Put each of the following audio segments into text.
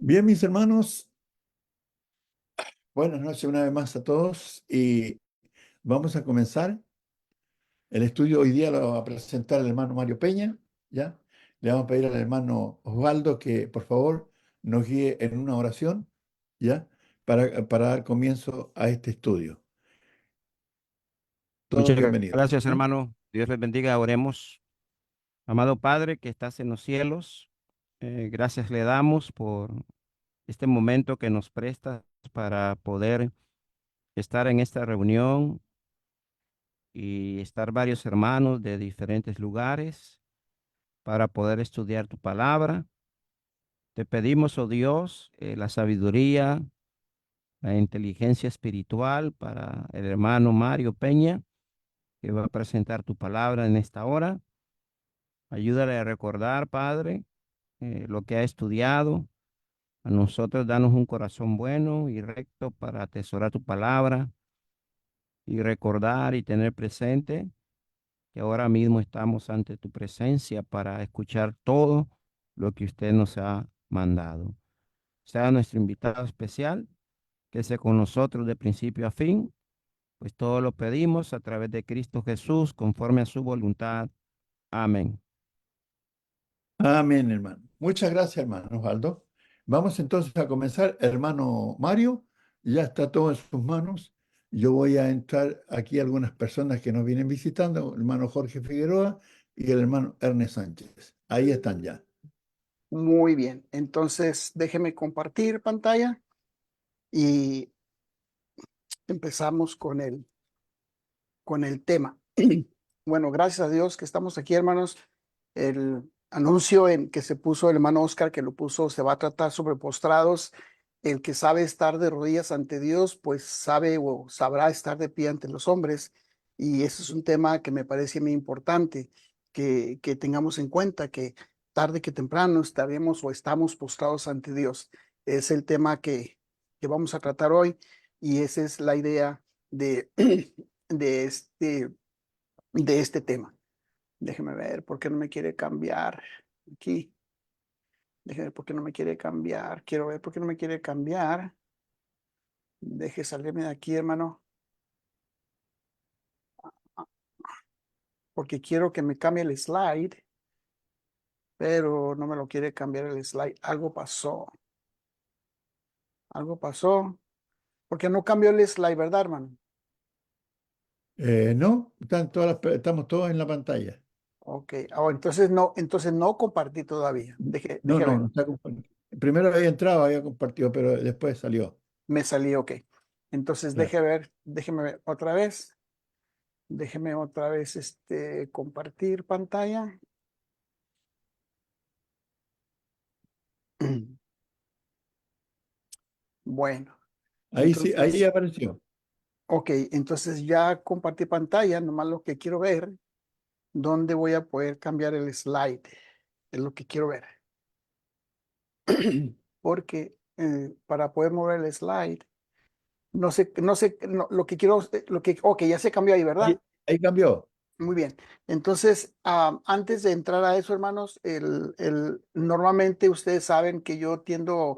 Bien, mis hermanos, buenas noches una vez más a todos y vamos a comenzar el estudio. Hoy día lo va a presentar el hermano Mario Peña, ¿ya? Le vamos a pedir al hermano Osvaldo que por favor nos guíe en una oración, ¿ya? Para dar comienzo a este estudio. Todos Muchas bienvenidos. gracias, hermano. Dios les bendiga. Oremos. Amado Padre que estás en los cielos, gracias le damos por este momento que nos prestas para poder estar en esta reunión y estar varios hermanos de diferentes lugares para poder estudiar tu palabra. Te pedimos, oh Dios, la sabiduría, la inteligencia espiritual para el hermano Mario Peña, que va a presentar tu palabra en esta hora. Ayúdale a recordar, Padre, lo que ha estudiado. A nosotros danos un corazón bueno y recto para atesorar tu palabra y recordar y tener presente que ahora mismo estamos ante tu presencia para escuchar todo lo que usted nos ha mandado. Sea nuestro invitado especial, que esté con nosotros de principio a fin, pues todo lo pedimos a través de Cristo Jesús, conforme a su voluntad. Amén. Amén, hermano. Muchas gracias, hermano Osvaldo. Vamos entonces a comenzar. Hermano Mario, ya está todo en sus manos. Yo voy a entrar aquí algunas personas que nos vienen visitando, el hermano Jorge Figueroa y el hermano Ernest Sánchez. Ahí están ya. Muy bien, entonces déjeme compartir pantalla y empezamos con el tema. Bueno, gracias a Dios que estamos aquí, hermanos. El anuncio en que se puso el hermano Oscar, que lo puso, se va a tratar sobre postrados. El que sabe estar de rodillas ante Dios, pues sabe o sabrá estar de pie ante los hombres. Y ese es un tema que me parece muy importante, que tengamos en cuenta que tarde que temprano estaremos o estamos postrados ante Dios. Es el tema que vamos a tratar hoy y esa es la idea de, de este tema. Déjeme ver por qué no me quiere cambiar aquí. Déjeme ver por qué no me quiere cambiar. Quiero ver por qué no me quiere cambiar. Deje salirme de aquí, hermano. Porque quiero que me cambie el slide, pero no me lo quiere cambiar el slide. Algo pasó. Algo pasó. Porque no cambió el slide, ¿verdad, hermano? No, estamos todos en la pantalla. Ok. Entonces no compartí todavía. No, Deje no, ver. no está compartido. Primero había entrado, había compartido, pero después salió. Me salí, ok. Entonces Claro. déjeme ver otra vez. Déjeme otra vez compartir pantalla. Bueno, Ahí sí, ahí entonces, apareció. ok, entonces ya compartí pantalla, nomás lo que quiero ver, dónde voy a poder cambiar el slide, es lo que quiero ver. Porque para poder mover el slide, lo que quiero, ok, ya se cambió ahí, Ahí, ¿verdad? ahí cambió. Muy bien. Entonces, antes de entrar a eso, hermanos, normalmente ustedes saben que yo tiendo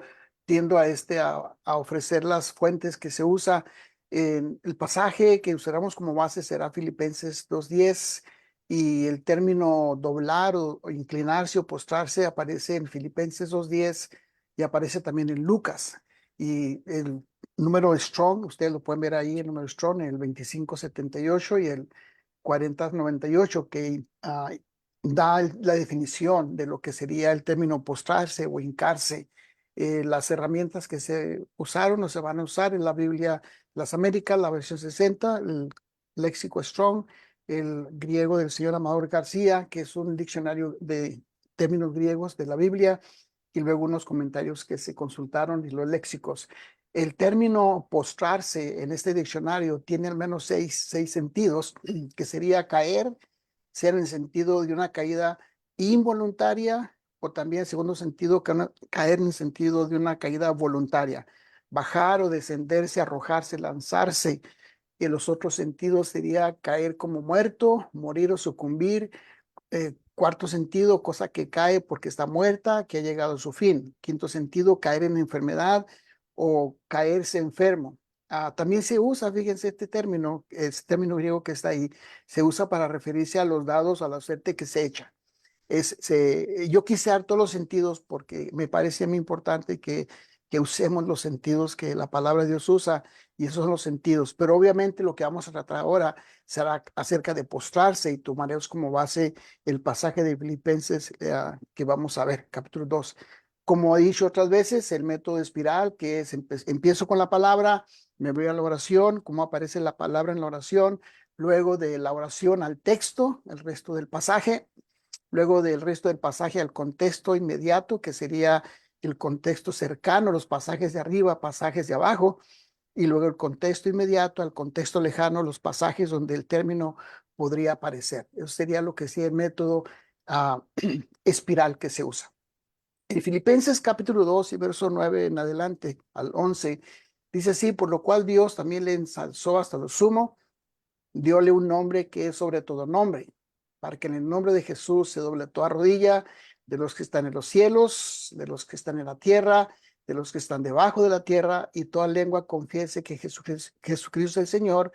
a ofrecer las fuentes que se usa. El pasaje que usaremos como base será Filipenses 2:10 y el término doblar o inclinarse o postrarse aparece en Filipenses 2:10 y aparece también en Lucas. Y el número Strong, ustedes lo pueden ver ahí, el número Strong, el 2578 y el 4098 que da la definición de lo que sería el término postrarse o hincarse. Las herramientas que se usaron o se van a usar en la Biblia, las Américas, la versión 60, el léxico Strong, el griego del señor Amador García, que es un diccionario de términos griegos de la Biblia, y luego unos comentarios que se consultaron y los léxicos. El término postrarse en este diccionario tiene al menos seis sentidos, que sería caer, ser en el sentido de una caída involuntaria, o también, segundo sentido, caer en el sentido de una caída voluntaria. Bajar o descenderse, arrojarse, lanzarse. Y los otros sentidos sería caer como muerto, morir o sucumbir, Cuarto sentido, cosa que cae porque está muerta, que ha llegado a su fin. Quinto sentido, caer en enfermedad o caerse enfermo. También se usa, fíjense, este término griego que está ahí, se usa para referirse a los dados, a la suerte que se echa. Yo quise dar todos los sentidos porque me parece muy importante que usemos los sentidos que la palabra de Dios usa, y esos son los sentidos. Pero obviamente lo que vamos a tratar ahora será acerca de postrarse, y tomaremos como base el pasaje de Filipenses que vamos a ver, capítulo 2. Como he dicho otras veces, el método espiral, que es empiezo con la palabra, me voy a la oración, cómo aparece la palabra en la oración, luego de la oración al texto, el resto del pasaje, luego del resto del pasaje al contexto inmediato, que sería el contexto cercano, los pasajes de arriba, pasajes de abajo, y luego el contexto inmediato al contexto lejano, los pasajes donde el término podría aparecer. Eso sería lo que sería el método espiral que se usa. En Filipenses capítulo 2 y verso 9 en adelante al 11, dice así: por lo cual Dios también le ensalzó hasta lo sumo, dióle un nombre que es sobre todo nombre, para que en el nombre de Jesús se doble toda rodilla, de los que están en los cielos, de los que están en la tierra, de los que están debajo de la tierra, y toda lengua confiese que Jesucristo es el Señor,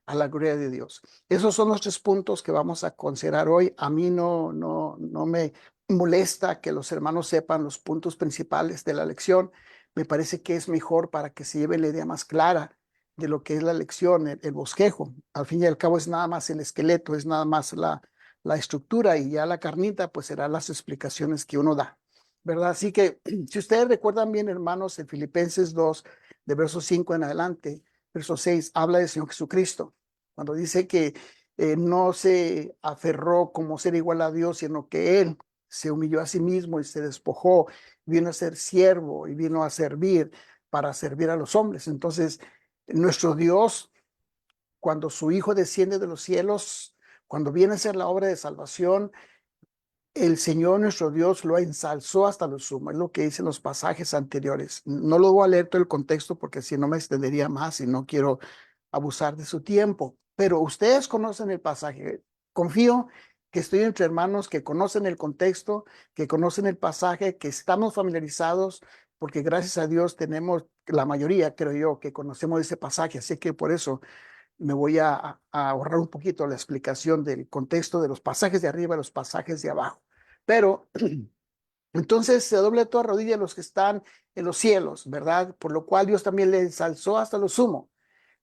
a la gloria de Dios. Esos son los 3 puntos que vamos a considerar hoy. A mí no me molesta que los hermanos sepan los puntos principales de la lección. Me parece que es mejor para que se lleve la idea más clara de lo que es la lección, el bosquejo. Al fin y al cabo es nada más el esqueleto, es nada más la estructura, y ya la carnita pues serán las explicaciones que uno da, ¿verdad? Así que si ustedes recuerdan bien, hermanos, en Filipenses 2, de verso 5 en adelante, verso 6, habla del Señor Jesucristo, cuando dice que no se aferró como ser igual a Dios, sino que Él se humilló a sí mismo y se despojó, vino a ser siervo y vino a servir para servir a los hombres. Entonces, nuestro Dios, cuando su Hijo desciende de los cielos, cuando viene a hacer la obra de salvación, el Señor nuestro Dios lo ensalzó hasta lo sumo. Es lo que dicen los pasajes anteriores. No lo voy a leer todo el contexto porque si no me extendería más y no quiero abusar de su tiempo. Pero ustedes conocen el pasaje. Confío que estoy entre hermanos que conocen el contexto, que conocen el pasaje, que estamos familiarizados, porque gracias a Dios tenemos la mayoría, creo yo, que conocemos ese pasaje. Así que por eso me voy a ahorrar un poquito la explicación del contexto de los pasajes de arriba y los pasajes de abajo. Pero entonces se doble toda rodilla a los que están en los cielos, ¿verdad? Por lo cual Dios también le ensalzó hasta lo sumo.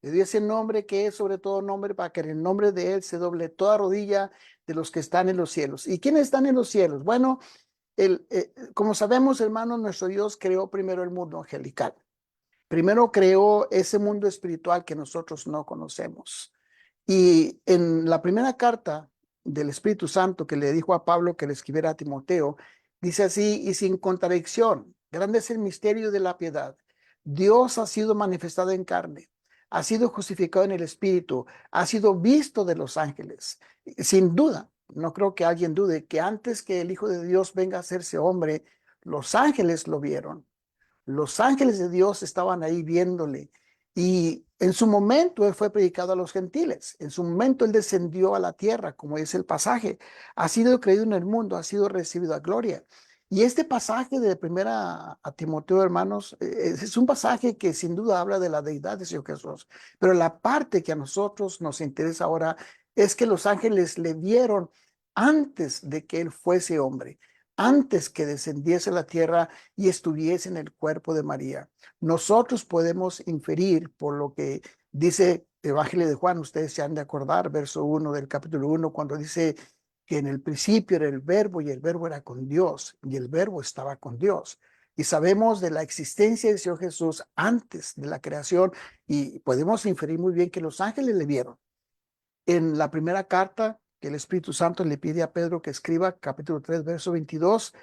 Le dio ese nombre que es sobre todo nombre, para que en el nombre de Él se doble toda rodilla de los que están en los cielos. ¿Y quiénes están en los cielos? Bueno, como sabemos, hermanos, nuestro Dios creó primero el mundo angelical. Primero creó ese mundo espiritual que nosotros no conocemos. Y en la primera carta del Espíritu Santo que le dijo a Pablo que le escribiera a Timoteo, dice así: y sin contradicción, grande es el misterio de la piedad. Dios ha sido manifestado en carne, ha sido justificado en el Espíritu, ha sido visto de los ángeles. Sin duda, no creo que alguien dude que antes que el Hijo de Dios venga a hacerse hombre, los ángeles lo vieron. Los ángeles de Dios estaban ahí viéndole, y en su momento Él fue predicado a los gentiles. En su momento Él descendió a la tierra, como dice el pasaje. Ha sido creído en el mundo, ha sido recibido a gloria. Y este pasaje de primera a Timoteo, hermanos, es un pasaje que sin duda habla de la deidad de Señor Jesús. Pero la parte que a nosotros nos interesa ahora es que los ángeles le vieron antes de que Él fuese hombre, antes que descendiese a la tierra y estuviese en el cuerpo de María. Nosotros podemos inferir por lo que dice el Evangelio de Juan. Ustedes se han de acordar, verso 1 del capítulo 1, cuando dice que en el principio era el verbo, y el verbo era con Dios, y el verbo estaba con Dios. Y sabemos de la existencia del Señor Jesús antes de la creación, y podemos inferir muy bien que los ángeles le vieron. En la primera carta que el Espíritu Santo le pide a Pedro que escriba, capítulo 3, verso 22,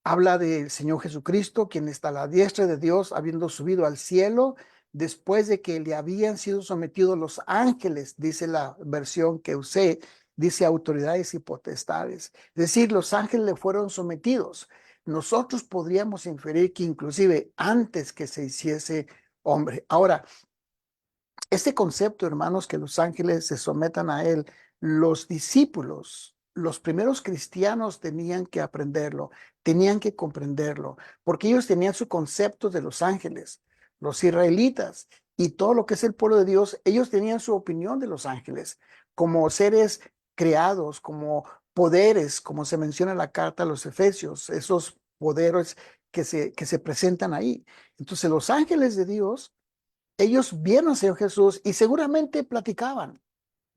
habla del Señor Jesucristo, quien está a la diestra de Dios, habiendo subido al cielo después de que le habían sido sometidos los ángeles, dice la versión que usé, dice autoridades y potestades. Es decir, los ángeles le fueron sometidos. Nosotros podríamos inferir que inclusive antes que se hiciese hombre. Ahora, este concepto, hermanos, que los ángeles se sometan a Él, los discípulos los primeros cristianos tenían que aprenderlo, tenían que comprenderlo, porque ellos tenían su concepto de los ángeles, los israelitas y todo lo que es el pueblo de Dios, ellos tenían su opinión de los ángeles como seres creados, como poderes, como se menciona en la carta a los Efesios, esos poderes que se presentan ahí. Entonces los ángeles de Dios, ellos vieron al Señor Jesús y seguramente platicaban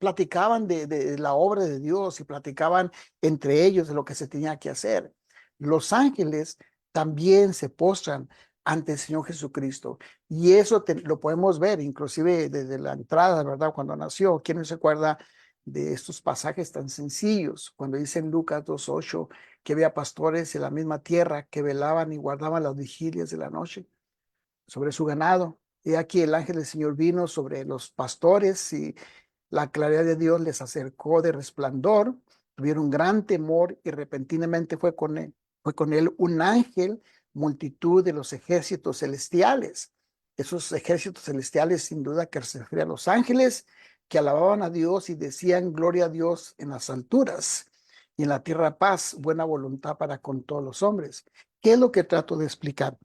de la obra de Dios y platicaban entre ellos de lo que se tenía que hacer. Los ángeles también se postran ante el Señor Jesucristo. Y eso lo podemos ver inclusive desde la entrada, ¿verdad? Cuando nació. ¿Quién no se acuerda de estos pasajes tan sencillos? Cuando dice en Lucas 2:8 que había pastores en la misma tierra que velaban y guardaban las vigilias de la noche sobre su ganado. Y aquí el ángel del Señor vino sobre los pastores y la claridad de Dios les acercó de resplandor, tuvieron gran temor y repentinamente fue con él un ángel, multitud de los ejércitos celestiales. Esos ejércitos celestiales sin duda que se refiere a los ángeles que alababan a Dios y decían gloria a Dios en las alturas y en la tierra paz, buena voluntad para con todos los hombres. ¿Qué es lo que trato de explicar?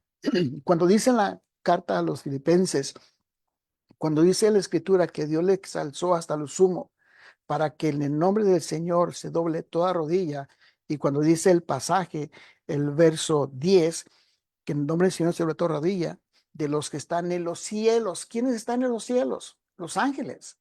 Cuando dice en la carta a los filipenses, cuando dice la escritura que Dios le exalzó hasta lo sumo para que en el nombre del Señor se doble toda rodilla, y cuando dice el pasaje, el verso 10, que en el nombre del Señor se doble toda rodilla, de los que están en los cielos. ¿Quiénes están en los cielos? Los ángeles.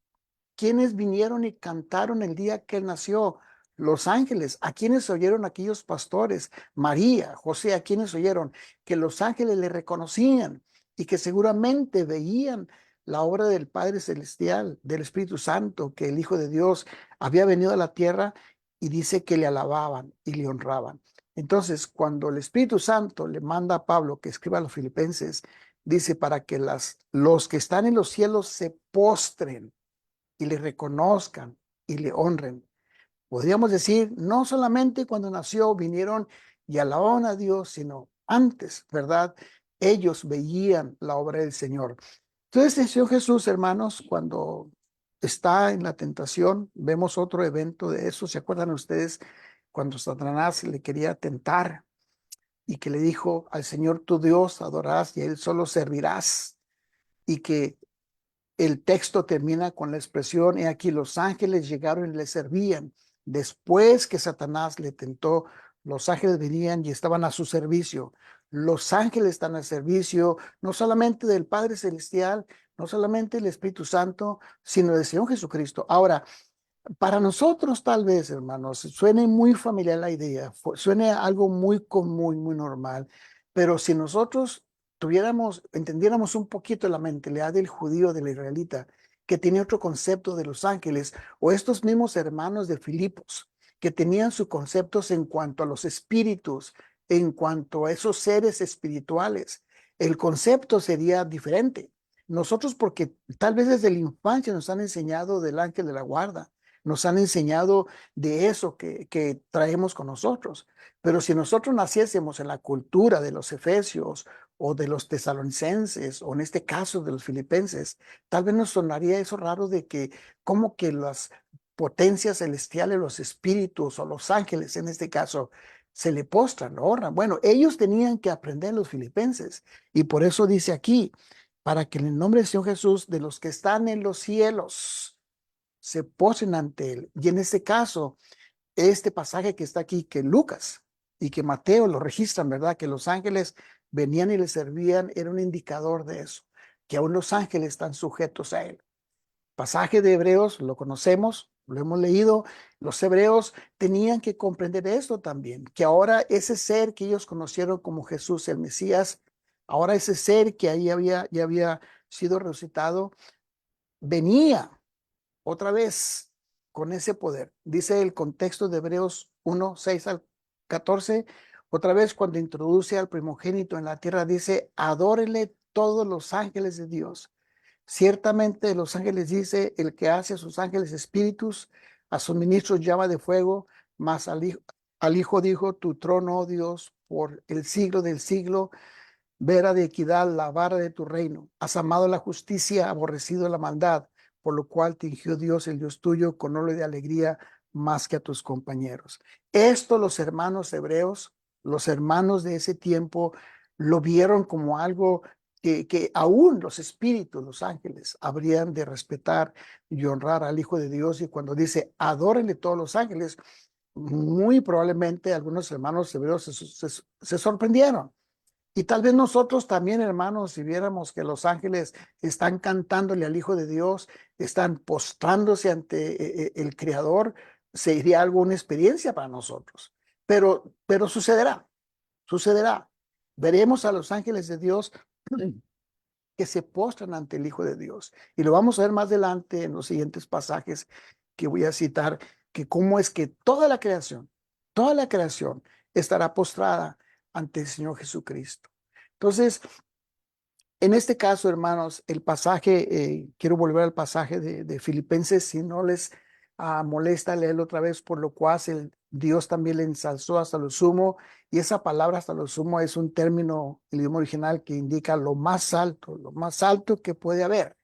¿Quiénes vinieron y cantaron el día que él nació? Los ángeles. ¿A quiénes oyeron aquellos pastores? María, José, ¿a quiénes oyeron? Que los ángeles le reconocían y que seguramente veían la obra del Padre Celestial, del Espíritu Santo, que el Hijo de Dios había venido a la tierra, y dice que le alababan y le honraban. Entonces, cuando el Espíritu Santo le manda a Pablo que escriba a los filipenses, dice para que los que están en los cielos se postren y le reconozcan y le honren. Podríamos decir, no solamente cuando nació vinieron y alababan a Dios, sino antes, ¿verdad? Ellos veían la obra del Señor. Entonces, el Señor Jesús, hermanos, cuando está en la tentación, vemos otro evento de eso. ¿Se acuerdan ustedes cuando Satanás le quería tentar y que le dijo al Señor tu Dios adorarás y a él solo servirás? Y que el texto termina con la expresión, he aquí los ángeles llegaron y le servían. Después que Satanás le tentó, los ángeles venían y estaban a su servicio. Los ángeles están al servicio no solamente del Padre Celestial, no solamente del Espíritu Santo, sino del Señor Jesucristo. Ahora, para nosotros tal vez, hermanos, suene muy familiar la idea, suene algo muy común, muy normal, pero si nosotros entendiéramos un poquito la mentalidad del judío, del israelita, que tenía otro concepto de los ángeles, o estos mismos hermanos de Filipos, que tenían sus conceptos en cuanto a los espíritus, en cuanto a esos seres espirituales, el concepto sería diferente. Nosotros, porque tal vez desde la infancia nos han enseñado del ángel de la guarda, nos han enseñado de eso que traemos con nosotros. Pero si nosotros naciésemos en la cultura de los efesios o de los tesalonicenses, o en este caso de los filipenses, tal vez nos sonaría eso raro de que como que las potencias celestiales, los espíritus o los ángeles en este caso, se le postran, lo honran. Bueno, ellos tenían que aprender los filipenses, y por eso dice aquí, para que en el nombre del Señor Jesús, de los que están en los cielos, se posen ante él. Y en este caso, este pasaje que está aquí, que Lucas y que Mateo lo registran, ¿verdad? Que los ángeles venían y le servían, era un indicador de eso, que aún los ángeles están sujetos a él. Pasaje de Hebreos, lo conocemos, lo hemos leído. Los hebreos tenían que comprender esto también, que ahora ese ser que ellos conocieron como Jesús el Mesías, ahora ese ser que ahí ya había sido resucitado, venía otra vez con ese poder. Dice el contexto de Hebreos 1:6 al 14. Otra vez cuando introduce al primogénito en la tierra, dice, adórenle todos los ángeles de Dios. Ciertamente los ángeles, dice, el que hace a sus ángeles espíritus, a sus ministros llama de fuego, mas al hijo dijo, tu trono, oh Dios, por el siglo del siglo, vera de equidad la vara de tu reino. Has amado la justicia, aborrecido la maldad, por lo cual te ungió Dios, el Dios tuyo, con óleo de alegría más que a tus compañeros. Esto los hermanos hebreos, los hermanos de ese tiempo, lo vieron como algo que aún los espíritus, los ángeles, habrían de respetar y honrar al Hijo de Dios. Y cuando dice, adórenle todos los ángeles, muy probablemente algunos hermanos hebreos se sorprendieron. Y tal vez nosotros también, hermanos, si viéramos que los ángeles están cantándole al Hijo de Dios, están postrándose ante el Creador, sería algo, una experiencia para nosotros. Pero sucederá, sucederá. Veremos a los ángeles de Dios que se postran ante el Hijo de Dios. Y lo vamos a ver más adelante en los siguientes pasajes que voy a citar, que cómo es que toda la creación estará postrada ante el Señor Jesucristo. Entonces, en este caso, hermanos, el pasaje, quiero volver al pasaje de Filipenses, si no les molesta leerlo otra vez, por lo cual Dios también le ensalzó hasta lo sumo, y esa palabra hasta lo sumo es un término, el idioma original, que indica lo más alto que puede haber.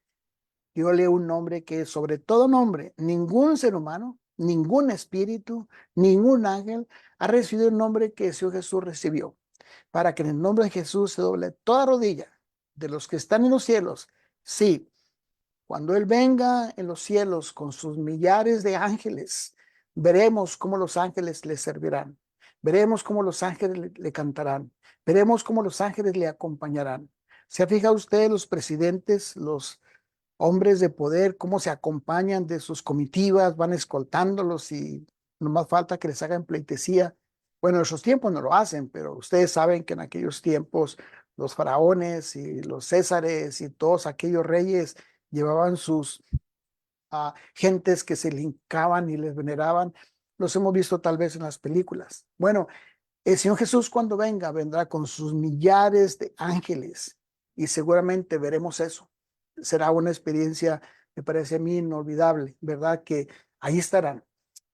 Yo leo un nombre que es sobre todo nombre, ningún ser humano, ningún espíritu, ningún ángel ha recibido el nombre que el Señor Jesús recibió, para que en el nombre de Jesús se doble toda rodilla de los que están en los cielos. Sí, cuando Él venga en los cielos con sus millares de ángeles, veremos cómo los ángeles le servirán. Veremos cómo los ángeles le cantarán. Veremos cómo los ángeles le acompañarán. ¿Se ha fijado usted los presidentes, los hombres de poder, cómo se acompañan de sus comitivas, van escoltándolos y no más falta que les hagan pleitesía? Bueno, en esos tiempos no lo hacen, pero ustedes saben que en aquellos tiempos los faraones y los césares y todos aquellos reyes llevaban sus gentes que se le hincaban y les veneraban. Los hemos visto tal vez en las películas. Bueno, el Señor Jesús cuando venga, vendrá con sus millares de ángeles y seguramente veremos eso. Será una experiencia, me parece a mí, inolvidable, ¿verdad? Que ahí estarán.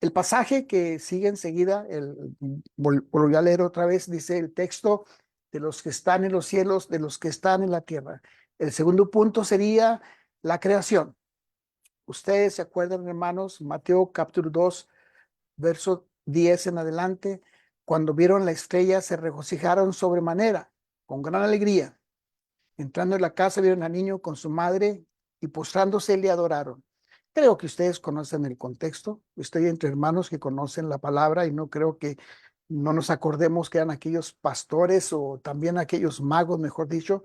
El pasaje que sigue enseguida, volví a leer otra vez, dice el texto de los que están en los cielos, de los que están en la tierra. El segundo punto sería la creación. Ustedes se acuerdan, hermanos, Mateo capítulo 2, verso 10 en adelante, cuando vieron la estrella se regocijaron sobremanera, con gran alegría. Entrando en la casa vieron al niño con su madre y postrándose le adoraron. Creo que ustedes conocen el contexto. Estoy entre hermanos que conocen la palabra y no creo que no nos acordemos que eran aquellos pastores o también aquellos magos, mejor dicho,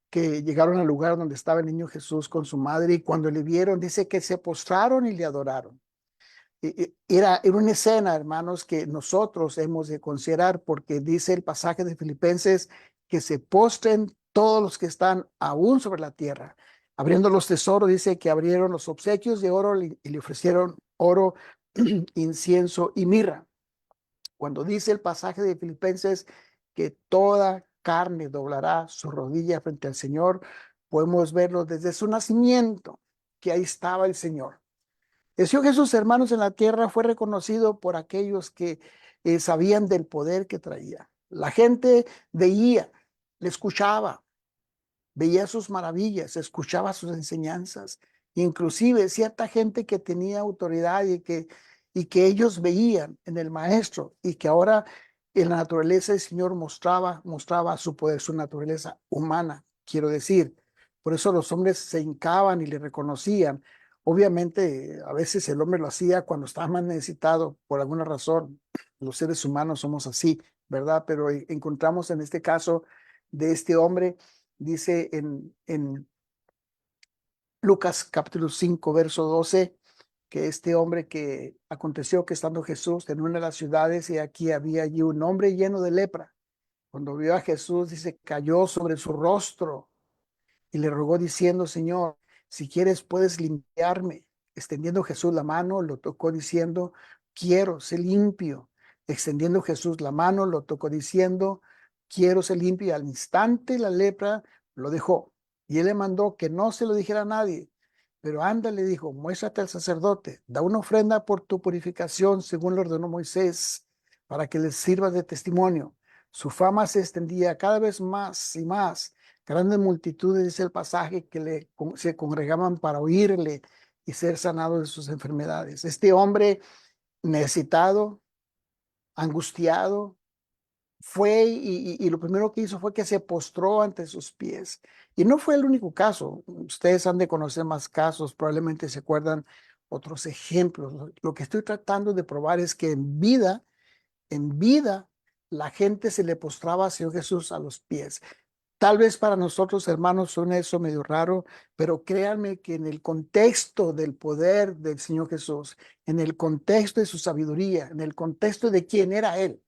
que llegaron al lugar donde estaba el niño Jesús con su madre y cuando le vieron dice que se postraron y le adoraron. Era una escena, hermanos, que nosotros hemos de considerar porque dice el pasaje de Filipenses que se postren todos los que están aún sobre la tierra. Abriendo los tesoros, dice que abrieron los obsequios de oro y le ofrecieron oro, incienso y mirra. Cuando dice el pasaje de Filipenses que toda carne doblará su rodilla frente al Señor, podemos verlo desde su nacimiento, que ahí estaba el Señor. El Señor Jesús, hermanos, en la tierra fue reconocido por aquellos que sabían del poder que traía. La gente veía, le escuchaba, veía sus maravillas, escuchaba sus enseñanzas. Inclusive cierta gente que tenía autoridad y que ellos veían en el maestro y que ahora en la naturaleza el Señor mostraba su poder, su naturaleza humana, quiero decir. Por eso los hombres se hincaban y le reconocían. Obviamente, a veces el hombre lo hacía cuando estaba más necesitado, por alguna razón. Los seres humanos somos así, ¿verdad? Pero encontramos en este caso de este hombre, dice en Lucas capítulo 5, verso 12, que este hombre que aconteció que estando Jesús en una de las ciudades y aquí había allí un hombre lleno de lepra. Cuando vio a Jesús, dice, cayó sobre su rostro y le rogó diciendo, Señor, si quieres puedes limpiarme. Extendiendo Jesús la mano, lo tocó diciendo, quiero ser limpio. Extendiendo Jesús la mano, lo tocó diciendo, quiero ser limpio. Y al instante la lepra lo dejó. Y él le mandó que no se lo dijera a nadie. Pero anda, le dijo, muéstrate al sacerdote, da una ofrenda por tu purificación, según lo ordenó Moisés, para que les sirvas de testimonio. Su fama se extendía cada vez más y más. Grandes multitudes, dice el pasaje, que se congregaban para oírle y ser sanados de sus enfermedades. Este hombre necesitado, angustiado, fue y lo primero que hizo fue que se postró ante sus pies. Y no fue el único caso. Ustedes han de conocer más casos, probablemente se acuerdan otros ejemplos. Lo que estoy tratando de probar es que en vida, la gente se le postraba al Señor Jesús a los pies. Tal vez para nosotros, hermanos, suena eso medio raro, pero créanme que en el contexto del poder del Señor Jesús, en el contexto de su sabiduría, en el contexto de quién era Él,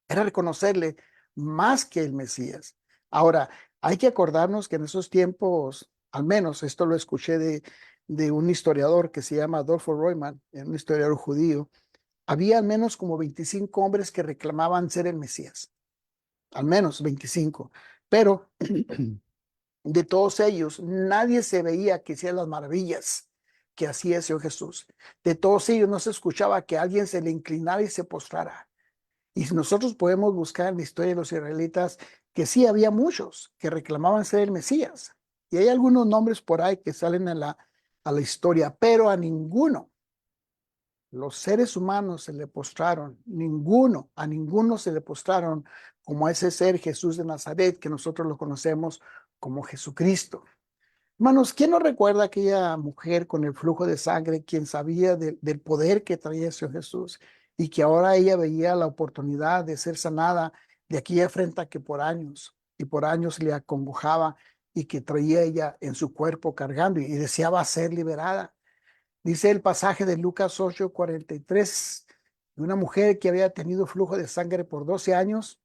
era reconocerle más que el Mesías. Ahora, hay que acordarnos que en esos tiempos, al menos esto lo escuché de un historiador que se llama Adolfo Royman, un historiador judío, había al menos como 25 hombres que reclamaban ser el Mesías, al menos 25, pero de todos ellos, nadie se veía que hiciera las maravillas que hacía el Señor Jesús. De todos ellos no se escuchaba que alguien se le inclinara y se postrara. Y si nosotros podemos buscar en la historia de los israelitas que sí había muchos que reclamaban ser el Mesías. Y hay algunos nombres por ahí que salen a la historia, pero a ninguno los seres humanos se le postraron, a ninguno se le postraron como a ese ser Jesús de Nazaret, que nosotros lo conocemos como Jesucristo. Hermanos, ¿quién no recuerda aquella mujer con el flujo de sangre, quien sabía del poder que traía el Señor Jesús y que ahora ella veía la oportunidad de ser sanada de aquella afrenta que por años y por años le acongojaba y que traía ella en su cuerpo cargando y deseaba ser liberada? Dice el pasaje de Lucas 8:43, de una mujer que había tenido flujo de sangre por 12 años,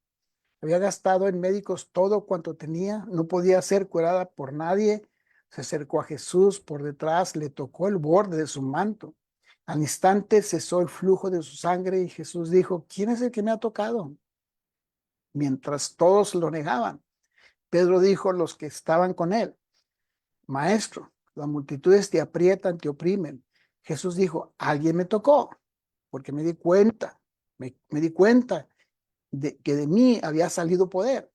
había gastado en médicos todo cuanto tenía, no podía ser curada por nadie. Se acercó a Jesús por detrás, le tocó el borde de su manto. Al instante cesó el flujo de su sangre y Jesús dijo, ¿quién es el que me ha tocado? Mientras todos lo negaban, Pedro dijo a los que estaban con él, Maestro, las multitudes te aprietan, te oprimen. Jesús dijo, alguien me tocó, porque me di cuenta, me di cuenta de que de mí había salido poder.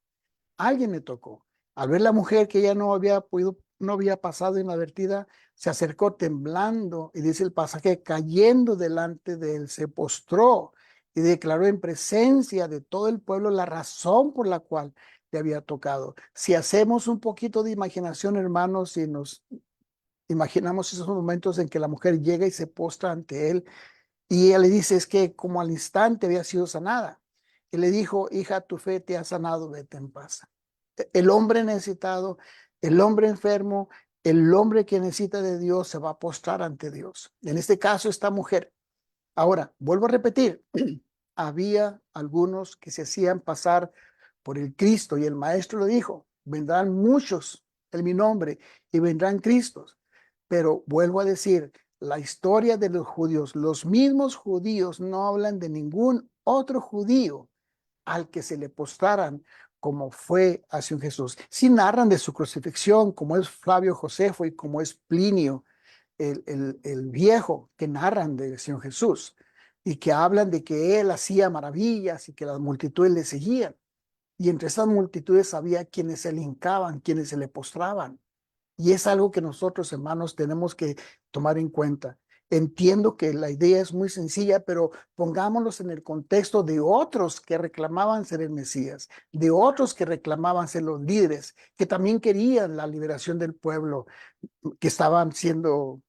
Alguien me tocó. Al ver la mujer que ya no había pasado inadvertida, se acercó temblando y dice el pasaje, cayendo delante de él, se postró y declaró en presencia de todo el pueblo la razón por la cual le había tocado. Si hacemos un poquito de imaginación, hermanos, y nos imaginamos esos momentos en que la mujer llega y se postra ante él y ella le dice, es que como al instante había sido sanada. Y le dijo, hija, tu fe te ha sanado, vete en paz. El hombre necesitado, el hombre enfermo, el hombre que necesita de Dios se va a postrar ante Dios. En este caso, esta mujer. Ahora, vuelvo a repetir, había algunos que se hacían pasar por el Cristo y el maestro lo dijo, vendrán muchos en mi nombre y vendrán Cristos. Pero vuelvo a decir, la historia de los judíos, los mismos judíos no hablan de ningún otro judío al que se le postraran como fue hacia un Jesús. Sí narran de su crucifixión, como es Flavio Josefo y como es Plinio, el viejo, que narran del Señor Jesús y que hablan de que él hacía maravillas y que las multitudes le seguían. Y entre esas multitudes había quienes se le hincaban, quienes se le postraban. Y es algo que nosotros, hermanos, tenemos que tomar en cuenta. Entiendo que la idea es muy sencilla, pero pongámonos en el contexto de otros que reclamaban ser el Mesías, de otros que reclamaban ser los líderes, que también querían la liberación del pueblo, que estaban siendo,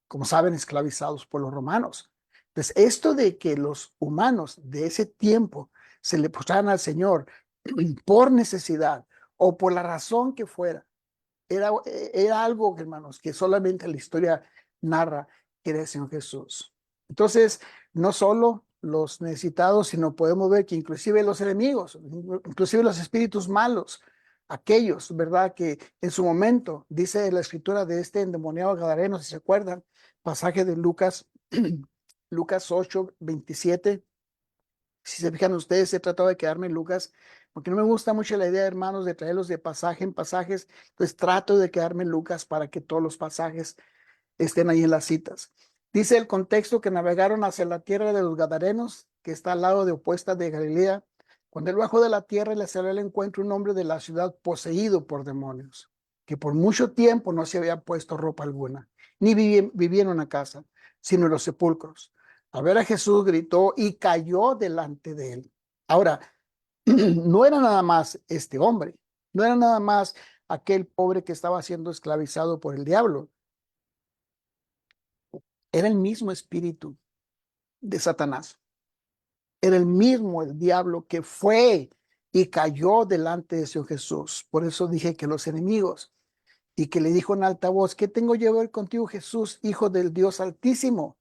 como saben, esclavizados por los romanos. Entonces, esto de que los humanos de ese tiempo se le postraran al Señor por necesidad o por la razón que fuera, era algo, hermanos, que solamente la historia narra que era el Señor Jesús. Entonces, no solo los necesitados, sino podemos ver que inclusive los enemigos, inclusive los espíritus malos, aquellos, ¿verdad? Que en su momento, dice la escritura de este endemoniado gadareno, si se acuerdan, pasaje de Lucas, Lucas 8:27. Si se fijan ustedes, he tratado de quedarme en Lucas, porque no me gusta mucho la idea, hermanos, de traerlos de pasaje en pasajes. Entonces trato de quedarme en Lucas para que todos los pasajes estén ahí en las citas. Dice el contexto que navegaron hacia la tierra de los Gadarenos, que está al lado de opuesta de Galilea. Cuando él bajó de la tierra, le salió al encuentro un hombre de la ciudad poseído por demonios, que por mucho tiempo no se había puesto ropa alguna, ni vivía en una casa, sino en los sepulcros. Al ver a Jesús gritó y cayó delante de él. Ahora, no era nada más este hombre, no era nada más aquel pobre que estaba siendo esclavizado por el diablo. Era el mismo espíritu de Satanás. Era el mismo el diablo que fue y cayó delante de Señor Jesús. Por eso dije que los enemigos, y que le dijo en alta voz: ¿qué tengo yo que ver contigo, Jesús, hijo del Dios Altísimo?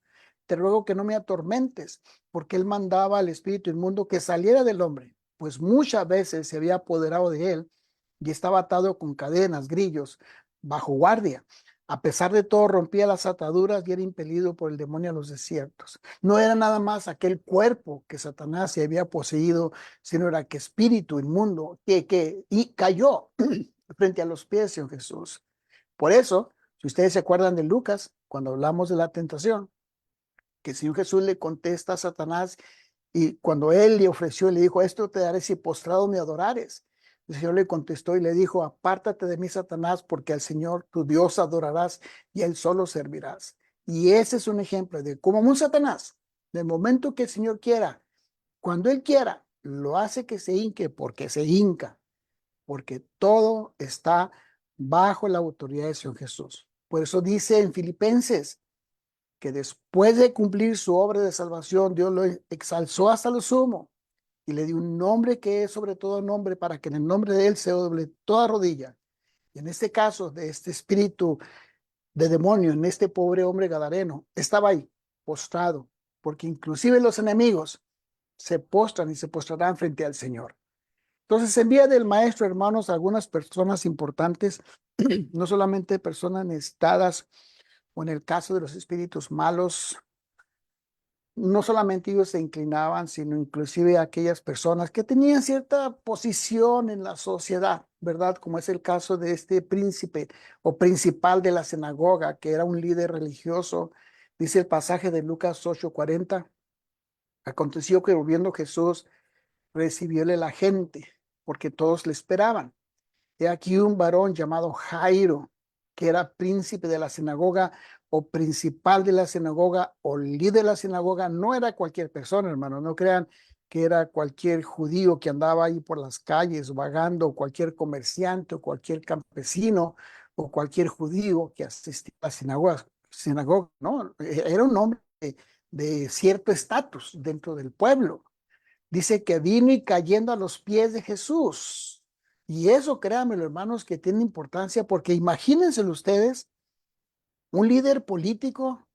Te ruego que no me atormentes, porque él mandaba al espíritu inmundo que saliera del hombre, pues muchas veces se había apoderado de él y estaba atado con cadenas, grillos, bajo guardia. A pesar de todo, rompía las ataduras y era impelido por el demonio a los desiertos. No era nada más aquel cuerpo que Satanás se había poseído, sino era que espíritu inmundo y cayó frente a los pies de Señor Jesús. Por eso, si ustedes se acuerdan de Lucas, cuando hablamos de la tentación, que el Señor Jesús le contesta a Satanás, y cuando él le ofreció, le dijo: esto te daré si postrado me adorares. El Señor le contestó y le dijo: apártate de mí, Satanás, porque al Señor tu Dios adorarás y a él solo servirás. Y ese es un ejemplo de cómo un Satanás, del momento que el Señor quiera, cuando él quiera, lo hace que se hinque, porque se hinca, porque todo está bajo la autoridad de Señor Jesús. Por eso dice en Filipenses que después de cumplir su obra de salvación, Dios lo exalzó hasta lo sumo y le dio un nombre que es sobre todo nombre, para que en el nombre de él se doble toda rodilla. Y en este caso, de este espíritu de demonio, en este pobre hombre gadareno, estaba ahí, postrado, porque inclusive los enemigos se postran y se postrarán frente al Señor. Entonces envía del maestro, hermanos, a algunas personas importantes, no solamente personas necesitadas, o en el caso de los espíritus malos, no solamente ellos se inclinaban, sino inclusive aquellas personas que tenían cierta posición en la sociedad, ¿verdad? Como es el caso de este príncipe o principal de la sinagoga, que era un líder religioso. Dice el pasaje de Lucas 8:40, aconteció que volviendo Jesús, recibióle la gente, porque todos le esperaban. He aquí un varón llamado Jairo, que era príncipe de la sinagoga, o principal de la sinagoga, o líder de la sinagoga. No era cualquier persona, hermano, no crean que era cualquier judío que andaba ahí por las calles vagando, o cualquier comerciante, o cualquier campesino, o cualquier judío que asistía a la sinagoga, no, era un hombre de cierto estatus dentro del pueblo. Dice que vino y cayendo a los pies de Jesús. Y eso, créanme, hermanos, que tiene importancia, porque imagínense ustedes un líder político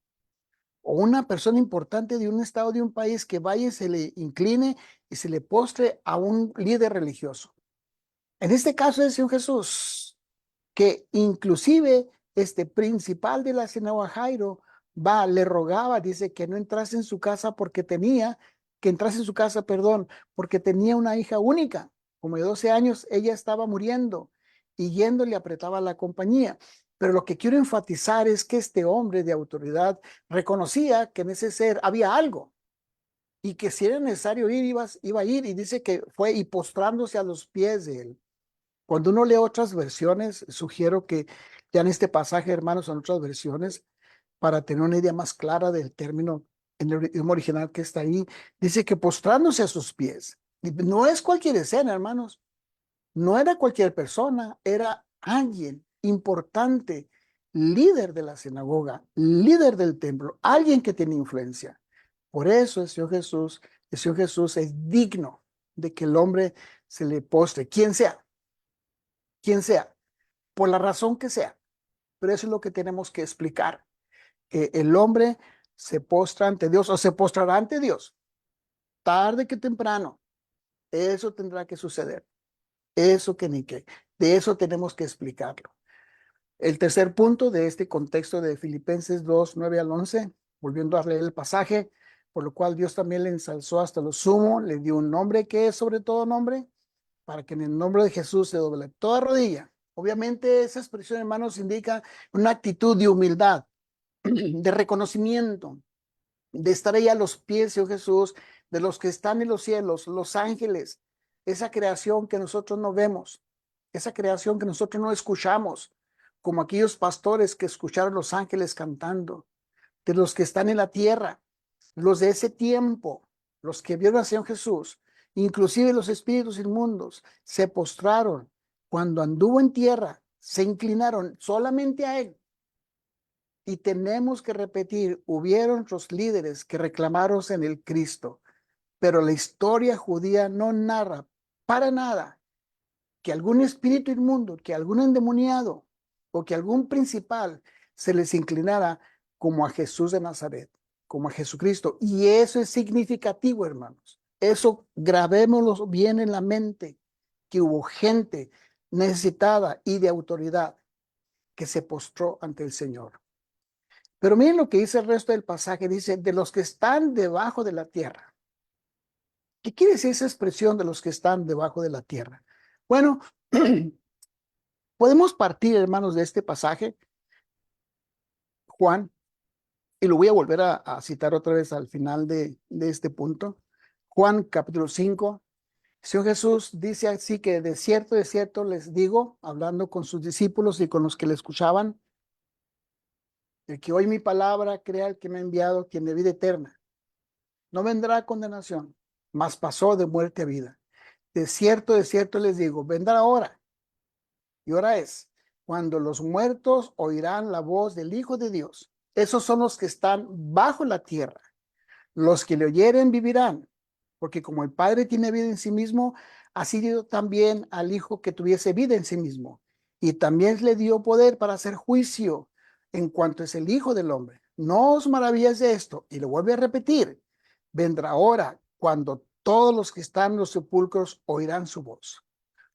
o una persona importante de un estado, de un país, que vaya y se le incline y se le postre a un líder religioso. En este caso es el Señor Jesús, que inclusive este principal de la sinagoga, Jairo, le rogaba, dice, que no entrase en su casa que entrase en su casa, perdón, porque tenía una hija única, como de 12 años, ella estaba muriendo, y yendo le apretaba la compañía. Pero lo que quiero enfatizar es que este hombre de autoridad reconocía que en ese ser había algo, y que si era necesario ir, iba a ir, y dice que fue y postrándose a los pies de él. Cuando uno lee otras versiones, sugiero que lean este pasaje, hermanos, en otras versiones, para tener una idea más clara del término en el idioma original que está ahí. Dice que postrándose a sus pies. Y no es cualquier escena, hermanos. No era cualquier persona, era alguien importante, líder de la sinagoga, líder del templo, alguien que tiene influencia. Por eso el Señor Jesús es digno de que el hombre se le postre, quien sea, por la razón que sea. Pero eso es lo que tenemos que explicar, que el hombre se postra ante Dios, o se postrará ante Dios, tarde que temprano. Eso tendrá que suceder. Eso que ni qué. De eso tenemos que explicarlo. El tercer punto de este contexto de Filipenses 2:9 al 11, volviendo a leer el pasaje, por lo cual Dios también le ensalzó hasta lo sumo, le dio un nombre que es sobre todo nombre, para que en el nombre de Jesús se doble toda rodilla. Obviamente esa expresión, hermanos, indica una actitud de humildad, de reconocimiento, de estar ahí a los pies de Jesús, de los que están en los cielos, los ángeles, esa creación que nosotros no vemos, esa creación que nosotros no escuchamos, como aquellos pastores que escucharon los ángeles cantando, de los que están en la tierra, los de ese tiempo, los que vieron al Señor Jesús, inclusive los espíritus inmundos, se postraron cuando anduvo en tierra, se inclinaron solamente a Él. Y tenemos que repetir, hubieron otros líderes que reclamaron en el Cristo, pero la historia judía no narra para nada que algún espíritu inmundo, que algún endemoniado o que algún principal se les inclinara como a Jesús de Nazaret, como a Jesucristo. Y eso es significativo, hermanos. Eso grabémoslo bien en la mente, que hubo gente necesitada y de autoridad que se postró ante el Señor. Pero miren lo que dice el resto del pasaje, dice, de los que están debajo de la tierra. ¿Qué quiere decir esa expresión de los que están debajo de la tierra? Bueno, podemos partir, hermanos, de este pasaje, Juan, y lo voy a volver a citar otra vez al final de este punto. Juan capítulo 5, Señor Jesús dice así que de cierto les digo, hablando con sus discípulos y con los que le escuchaban, el que oye mi palabra, crea el que me ha enviado, tiene vida eterna. No vendrá a condenación, mas pasó de muerte a vida. De cierto les digo, vendrá ahora. Y ahora es cuando los muertos oirán la voz del Hijo de Dios. Esos son los que están bajo la tierra. Los que le oyeren vivirán, porque como el Padre tiene vida en sí mismo, así dio también al Hijo que tuviese vida en sí mismo. Y también le dio poder para hacer juicio en cuanto es el Hijo del Hombre. No os maravilléis de esto, y lo vuelve a repetir, vendrá hora cuando todos los que están en los sepulcros oirán su voz.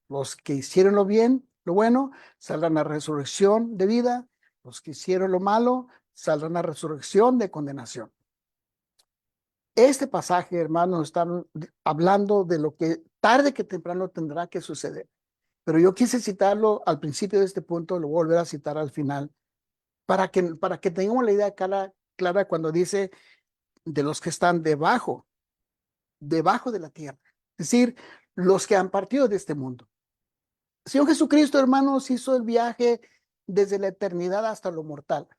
Los que hicieron lo bien, lo bueno, saldrán a resurrección de vida. Los que hicieron lo malo, saldrán a resurrección de condenación. Este pasaje, hermanos, están hablando de lo que tarde que temprano tendrá que suceder. Pero yo quise citarlo al principio de este punto, lo voy a volver a citar al final, para que tengamos la idea clara cuando dice de los que están debajo de la tierra. Es decir, los que han partido de este mundo. El Señor Jesucristo, hermanos, hizo el viaje desde la eternidad hasta lo mortal.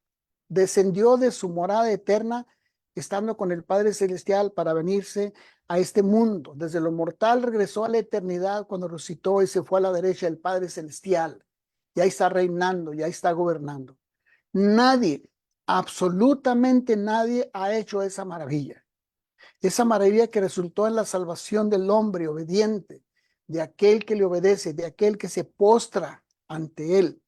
Descendió de su morada eterna, estando con el Padre Celestial para venirse a este mundo. Desde lo mortal regresó a la eternidad cuando resucitó y se fue a la derecha del Padre Celestial. Y ahí está reinando, y ahí está gobernando. Nadie, absolutamente nadie ha hecho esa maravilla. Esa maravilla que resultó en la salvación del hombre obediente, de aquel que le obedece, de aquel que se postra ante él.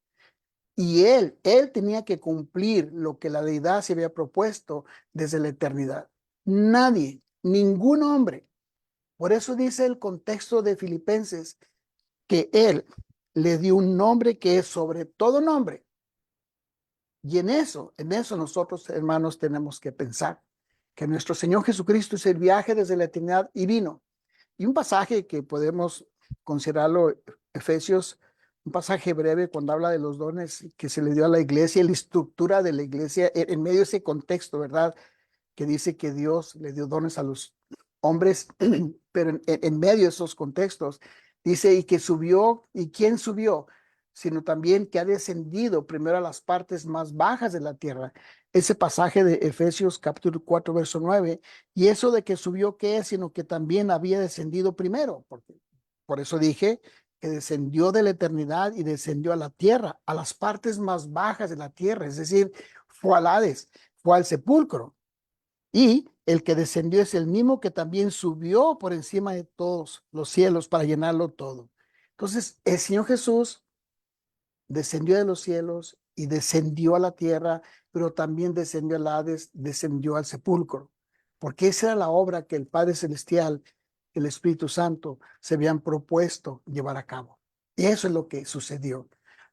Y él tenía que cumplir lo que la deidad se había propuesto desde la eternidad. Nadie, ningún hombre. Por eso dice el contexto de Filipenses que él le dio un nombre que es sobre todo nombre. Y en eso nosotros, hermanos, tenemos que pensar que nuestro Señor Jesucristo hizo el viaje desde la eternidad y vino. Y un pasaje que podemos considerarlo, Efesios, un pasaje breve cuando habla de los dones que se le dio a la iglesia y la estructura de la iglesia en medio de ese contexto, ¿verdad? Que dice que Dios le dio dones a los hombres, pero en medio de esos contextos dice, y que subió, ¿y quién subió? Sino también que ha descendido primero a las partes más bajas de la tierra. Ese pasaje de Efesios capítulo 4, verso 9, y eso de que subió, ¿qué es? Sino que también había descendido primero, porque por eso dije que descendió de la eternidad y descendió a la tierra, a las partes más bajas de la tierra, es decir, fue al Hades, fue al sepulcro. Y el que descendió es el mismo que también subió por encima de todos los cielos para llenarlo todo. Entonces, el Señor Jesús descendió de los cielos y descendió a la tierra, pero también descendió al Hades, descendió al sepulcro, porque esa era la obra que el Padre Celestial, el Espíritu Santo, se habían propuesto llevar a cabo. Y eso es lo que sucedió.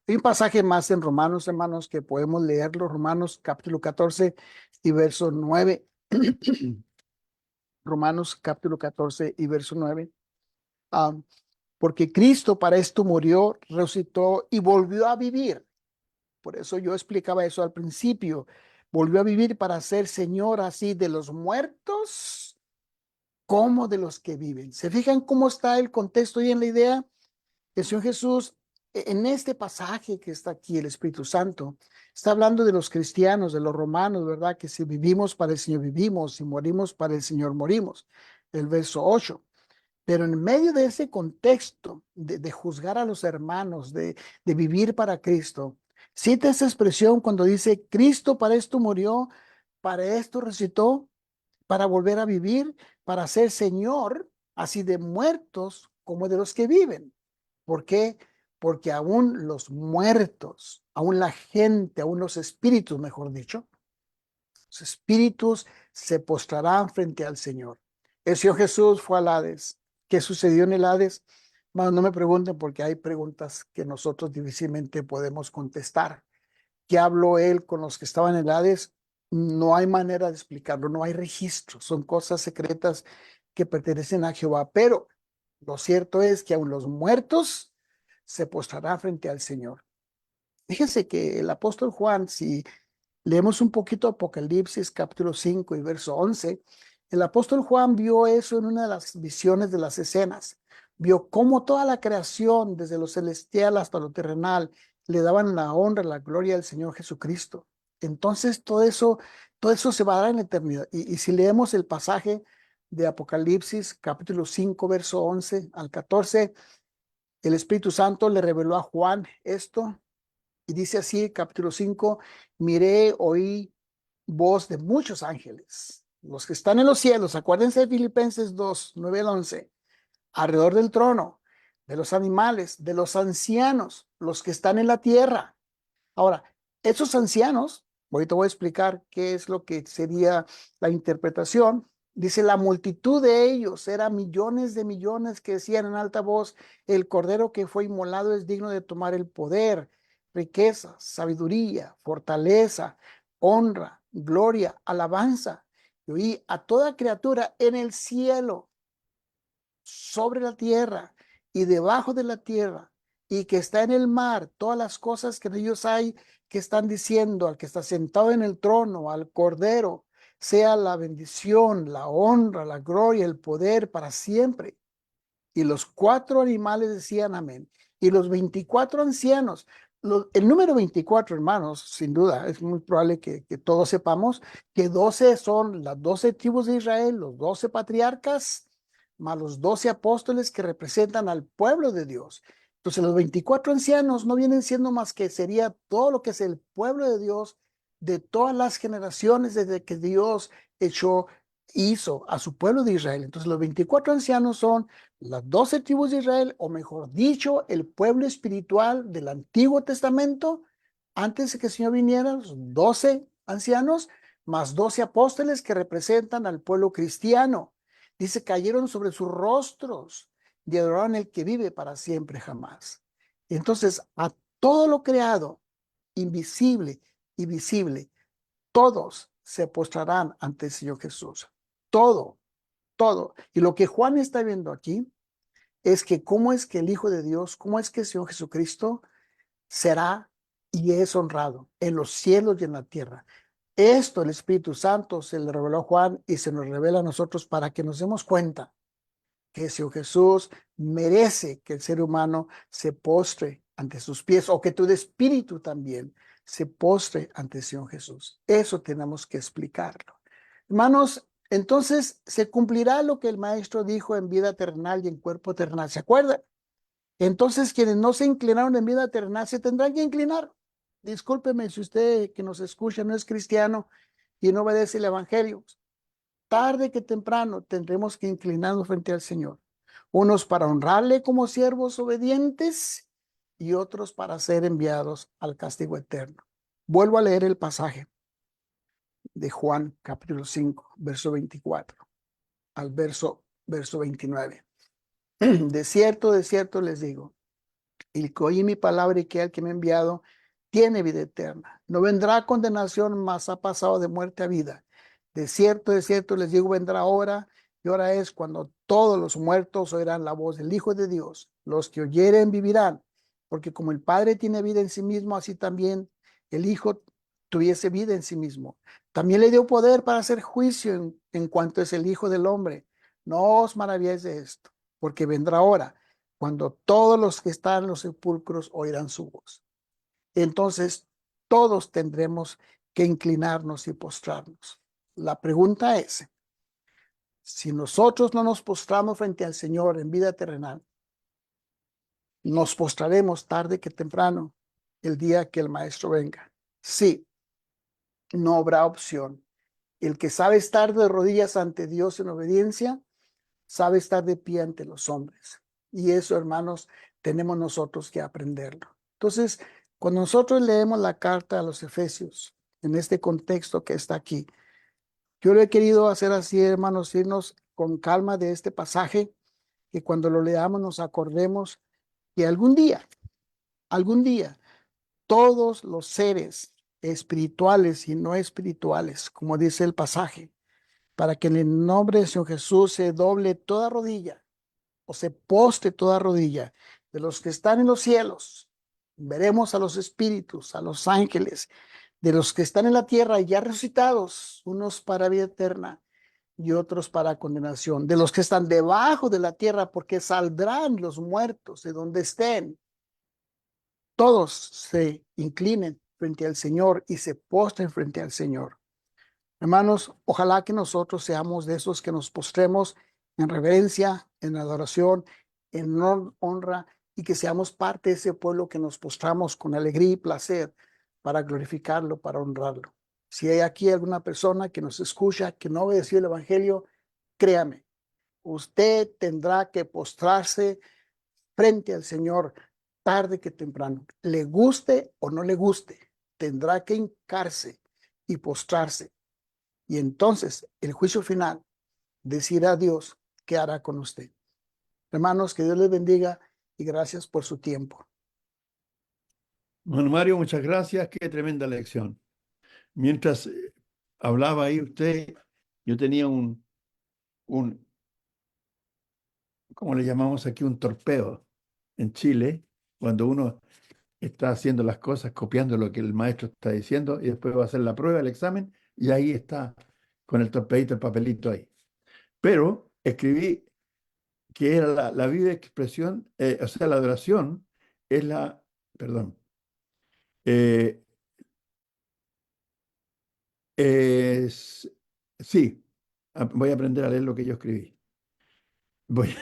Hay un pasaje más en Romanos, hermanos, que podemos leerlo, Romanos capítulo 14 y verso 9. Romanos capítulo 14 y verso 9. Porque Cristo para esto murió, resucitó y volvió a vivir. Por eso yo explicaba eso al principio. Volvió a vivir para ser Señor así de los muertos como de los que viven. ¿Se fijan cómo está el contexto y en la idea? El Señor Jesús en este pasaje que está aquí, el Espíritu Santo está hablando de los cristianos, de los romanos, ¿verdad? Que si vivimos para el Señor vivimos, si morimos para el Señor morimos. El verso 8. Pero en medio de ese contexto de juzgar a los hermanos, de vivir para Cristo, cita esa expresión cuando dice, Cristo para esto murió, para esto resucitó, para volver a vivir, para ser Señor, así de muertos como de los que viven. ¿Por qué? Porque aún los muertos, aún la gente, aún los espíritus, mejor dicho, los espíritus se postrarán frente al Señor. El Señor Jesús fue al Hades. ¿Qué sucedió en el Hades? Bueno, no me pregunten porque hay preguntas que nosotros difícilmente podemos contestar. ¿Qué habló él con los que estaban en el Hades? No hay manera de explicarlo, no hay registro. Son cosas secretas que pertenecen a Jehová. Pero lo cierto es que aún los muertos se postrarán frente al Señor. Fíjense que el apóstol Juan, si leemos un poquito Apocalipsis capítulo 5 y verso 11, el apóstol Juan vio eso en una de las visiones de las escenas. Vio cómo toda la creación, desde lo celestial hasta lo terrenal, le daban la honra, la gloria al Señor Jesucristo. Entonces todo eso se va a dar en la eternidad. Y si leemos el pasaje de Apocalipsis capítulo 5, verso 11 al 14, el Espíritu Santo le reveló a Juan esto. Y dice así, capítulo 5, miré, oí voz de muchos ángeles, los que están en los cielos, acuérdense de Filipenses 2, 9 al 11, alrededor del trono, de los animales, de los ancianos, los que están en la tierra. Ahora, esos ancianos, ahorita voy a explicar qué es lo que sería la interpretación. Dice, la multitud de ellos era millones de millones que decían en alta voz, el cordero que fue inmolado es digno de tomar el poder, riqueza, sabiduría, fortaleza, honra, gloria, alabanza. Y oí a toda criatura en el cielo, sobre la tierra y debajo de la tierra, y que está en el mar, todas las cosas que en ellos hay, que están diciendo al que está sentado en el trono, al Cordero, sea la bendición, la honra, la gloria, el poder para siempre. Y los 4 animales decían amén. Y los 24 ancianos, el número 24, hermanos, sin duda, es muy probable que todos sepamos que 12 son las 12 tribus de Israel, los 12 patriarcas, más los 12 apóstoles que representan al pueblo de Dios. Entonces los 24 ancianos no vienen siendo más que sería todo lo que es el pueblo de Dios de todas las generaciones desde que Dios hizo a su pueblo de Israel. Entonces los 24 ancianos son las 12 tribus de Israel, o mejor dicho, el pueblo espiritual del Antiguo Testamento, antes de que el Señor viniera, los 12 ancianos, más 12 apóstoles que representan al pueblo cristiano. Dice, cayeron sobre sus rostros y adoraron al que vive para siempre jamás. Entonces, a todo lo creado, invisible y visible, todos se postrarán ante el Señor Jesús. Todo, todo. Y lo que Juan está viendo aquí es que cómo es que el Hijo de Dios, cómo es que el Señor Jesucristo será y es honrado en los cielos y en la tierra. Esto el Espíritu Santo se le reveló a Juan y se nos revela a nosotros para que nos demos cuenta que el Señor Jesús merece que el ser humano se postre ante sus pies, o que tu espíritu también se postre ante el Señor Jesús. Eso tenemos que explicarlo. Hermanos, entonces se cumplirá lo que el Maestro dijo en vida terrenal y en cuerpo terrenal. ¿Se acuerdan? Entonces quienes no se inclinaron en vida terrenal se tendrán que inclinar. Discúlpeme si usted que nos escucha no es cristiano y no obedece el Evangelio. Tarde que temprano tendremos que inclinarnos frente al Señor. Unos para honrarle como siervos obedientes y otros para ser enviados al castigo eterno. Vuelvo a leer el pasaje de Juan capítulo 5, verso 24 al verso 29. De cierto les digo, el que oye mi palabra y que el que me ha enviado tiene vida eterna. No vendrá a condenación, mas ha pasado de muerte a vida. De cierto les digo, vendrá hora, y hora es cuando todos los muertos oirán la voz del Hijo de Dios. Los que oyeren vivirán, porque como el Padre tiene vida en sí mismo, así también el Hijo tuviese vida en sí mismo. También le dio poder para hacer juicio en cuanto es el Hijo del Hombre. No os maravilléis de esto, porque vendrá hora cuando todos los que están en los sepulcros oirán su voz. Entonces, todos tendremos que inclinarnos y postrarnos. La pregunta es, si nosotros no nos postramos frente al Señor en vida terrenal, nos postraremos tarde que temprano el día que el Maestro venga. Sí, no habrá opción. El que sabe estar de rodillas ante Dios en obediencia, sabe estar de pie ante los hombres. Y eso, hermanos, tenemos nosotros que aprenderlo. Entonces, cuando nosotros leemos la carta a los Efesios, en este contexto que está aquí, yo lo he querido hacer así, hermanos, irnos con calma de este pasaje, que cuando lo leamos nos acordemos que algún día, todos los seres espirituales y no espirituales, como dice el pasaje, para que en el nombre de Señor Jesús se doble toda rodilla o se poste toda rodilla de los que están en los cielos. Veremos a los espíritus, a los ángeles, de los que están en la tierra ya resucitados, unos para vida eterna y otros para condenación, de los que están debajo de la tierra, porque saldrán los muertos de donde estén. Todos se inclinen frente al Señor y se postren frente al Señor. Hermanos, ojalá que nosotros seamos de esos que nos postremos en reverencia, en adoración, en honra, y que seamos parte de ese pueblo que nos postramos con alegría y placer para glorificarlo, para honrarlo. Si hay aquí alguna persona que nos escucha, que no obedeció el Evangelio, créame, usted tendrá que postrarse frente al Señor tarde que temprano. Le guste o no le guste, tendrá que hincarse y postrarse. Y entonces el juicio final decirá a Dios qué hará con usted. Hermanos, que Dios les bendiga y gracias por su tiempo. Bueno, Mario, muchas gracias. Qué tremenda lección. Mientras hablaba ahí usted, yo tenía un, ¿cómo le llamamos aquí? Un torpeo en Chile, cuando uno está haciendo las cosas, copiando lo que el maestro está diciendo, y después va a hacer la prueba, el examen, y ahí está con el torpeito, el papelito ahí. Pero escribí que era la viva expresión, o sea, la adoración es perdón, eh, es, sí, voy a aprender a leer lo que yo escribí. Voy,